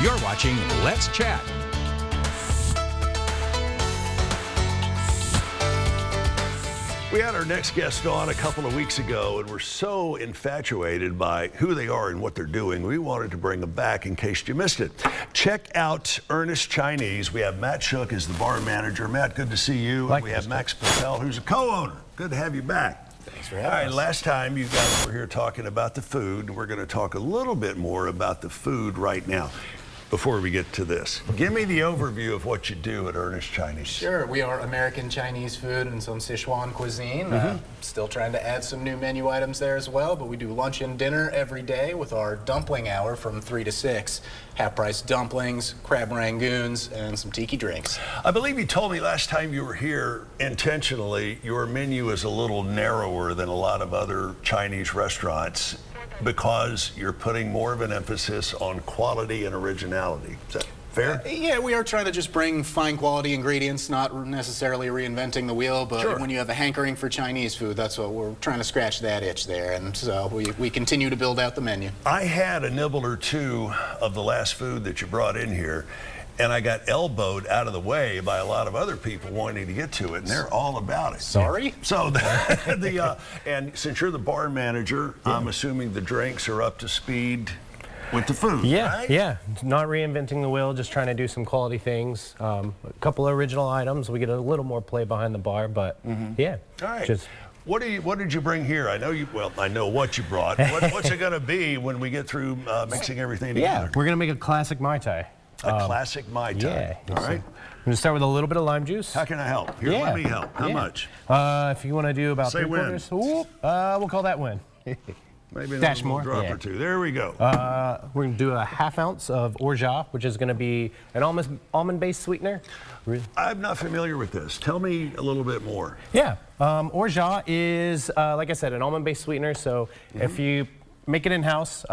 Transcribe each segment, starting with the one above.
You're watching Let's Chat. We had our next guest on a couple of weeks ago, and we're so infatuated by who they are and what they're doing, we wanted to bring them back in case you missed it. Check out Ernest Chinese. We have Matt Shook as the bar manager. Matt, good to see you. And we have Max Patel, who's a co-owner. Good to have you back. Thanks for having us. All right, last time you guys were here talking about the food. We're going to talk a little bit more about the food right now. Before we get to this, give me the overview of what you do at Ernest Chinese. Sure, we are American Chinese food and some Sichuan cuisine. Still trying to add some new menu items there as well, but we do lunch and dinner every day with our dumpling hour from 3 to 6. Half-price dumplings, crab rangoons, and some tiki drinks. I believe you told me last time you were here intentionally, your menu is a little narrower than a lot of other Chinese restaurants, because you're putting more of an emphasis on quality and originality. Is that fair? Yeah, we are trying to just bring fine quality ingredients, not necessarily reinventing the wheel, but when you have a hankering for Chinese food, that's what we're trying to scratch that itch there, and so we continue to build out the menu. I had a nibble or two of the last food that you brought in here, and I got elbowed out of the way by a lot of other people wanting to get to it, and they're all about it. Sorry? So, and since you're the bar manager, I'm assuming the drinks are up to speed with the food, right? Yeah, not reinventing the wheel, just trying to do some quality things. A couple of original items. We get a little more play behind the bar, but yeah. All right. What did you bring here? I know you. Well, I know what you brought. What's it going to be when we get through mixing everything together? Yeah, we're going to make a classic Mai Tai. A classic Mai Tai. Yeah. All right. I'm going to start with a little bit of lime juice. How can I help? Here, let me help. How much? If you want to do about Say 3/4. Whoop, we'll call that win. Maybe Dash a more. drop or two. There we go. We're going to do a ½ ounce of orgeat, which is going to be an almond-based sweetener. I'm not familiar with this. Tell me a little bit more. Yeah. Orgeat is, like I said, an almond-based sweetener. So if you make it in-house,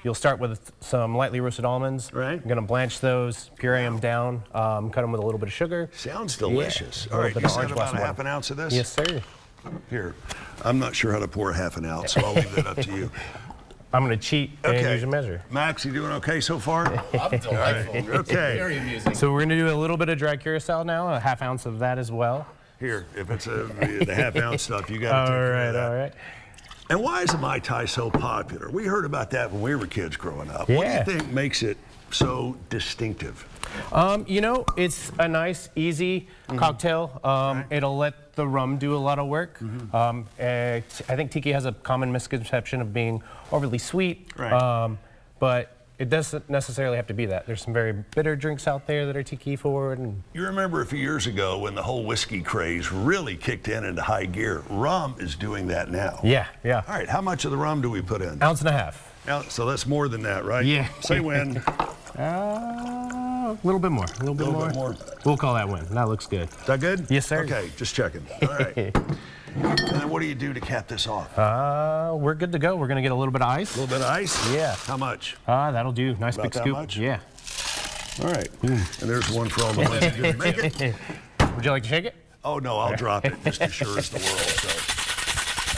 you'll start with some lightly roasted almonds. Right. You're going to blanch those, puree them down, cut them with a little bit of sugar. Sounds delicious. Yeah. All right, you said about a ½ ounce of this? Yes, sir. Here. I'm not sure how to pour a ½ ounce, so I'll leave that up to you. I'm going to cheat and use a measure. Max, you doing okay so far? I'm delightful. Okay. Very amusing. So we're going to do a little bit of dry curacao now, a ½ ounce of that as well. Here, if it's the ½ ounce stuff, you got to take care of that. All right. And why is the Mai Tai so popular? We heard about that when we were kids growing up. What do you think makes it so distinctive? You know, it's a nice, easy cocktail. It'll let the rum do a lot of work. I think tiki has a common misconception of being overly sweet, but it doesn't necessarily have to be that. There's some very bitter drinks out there that are tiki forward. And you remember a few years ago when the whole whiskey craze really kicked into high gear. Rum is doing that now. Yeah. All right, how much of the rum do we put in? 1.5 ounces. So that's more than that, right? Yeah. Say when. A little bit more. A little bit more. We'll call that win. That looks good. Is that good? Yes, sir. Okay, just checking. All right. And then what do you do to cap this off? We're good to go. We're going to get a little bit of ice. A little bit of ice? Yeah. How much? That'll do. Nice About big that scoop. much? Yeah. All right. And there's one for all the ones who didn't make it. Would you like to shake it? Oh, no, I'll drop it just as sure as the world. So.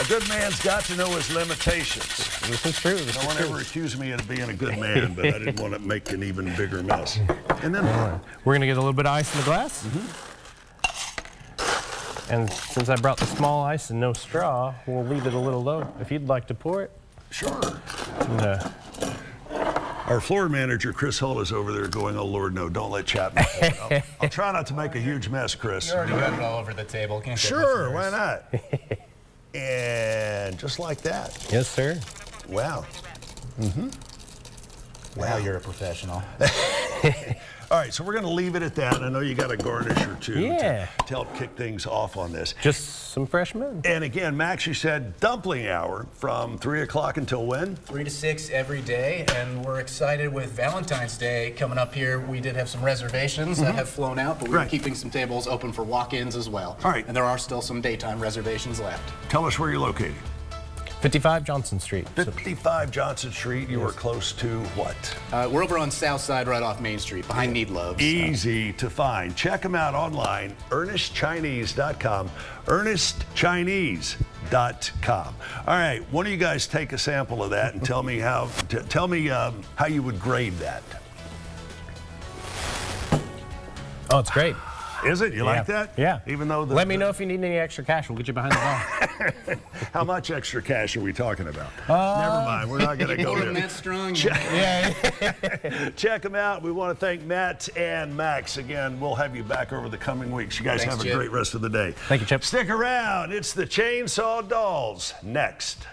A good man's got to know his limitations. This is true. No one ever accused me of being a good man, but I didn't want to make an even bigger mess. And then we're going to get a little bit of ice in the glass. And since I brought the small ice and no straw, we'll leave it a little low. If you'd like to pour it. Sure. Our floor manager, Chris Hull, is over there going, oh, Lord, no, don't let Chapman pour it. I'll try not to make a huge mess, Chris. You already got it all over the table. Can't Sure, why not? And just like that. Yes, sir. Wow. Wow, you're a professional. All right, so we're going to leave it at that. I know you got a garnish or two to help kick things off on this. Just some fresh mint. And again, Max, you said dumpling hour from 3 o'clock until when? 3 to 6 every day, and we're excited with Valentine's Day coming up here. We did have some reservations that have flown out, but we're keeping some tables open for walk-ins as well. All right. And there are still some daytime reservations left. Tell us where you're located. 55 Johnson Street. 55 Johnson Street. You are close to what? We're over on South Side, right off Main Street, behind Need Loves. Easy to find. Check them out online, ernestchinese.com, ernestchinese.com. All right, why don't you guys take a sample of that and tell me how you would grade that. Oh, it's great. Is it? You like that? Yeah. Even though Let me know if you need any extra cash. We'll get you behind the bar. How much extra cash are we talking about? Never mind. We're not going to go there. Matt Strong. Check them out. We want to thank Matt and Max. Again, we'll have you back over the coming weeks. You guys Thanks, have a Chip. great rest of the day. Thank you, Chip. Stick around. It's the Chainsaw Dolls next.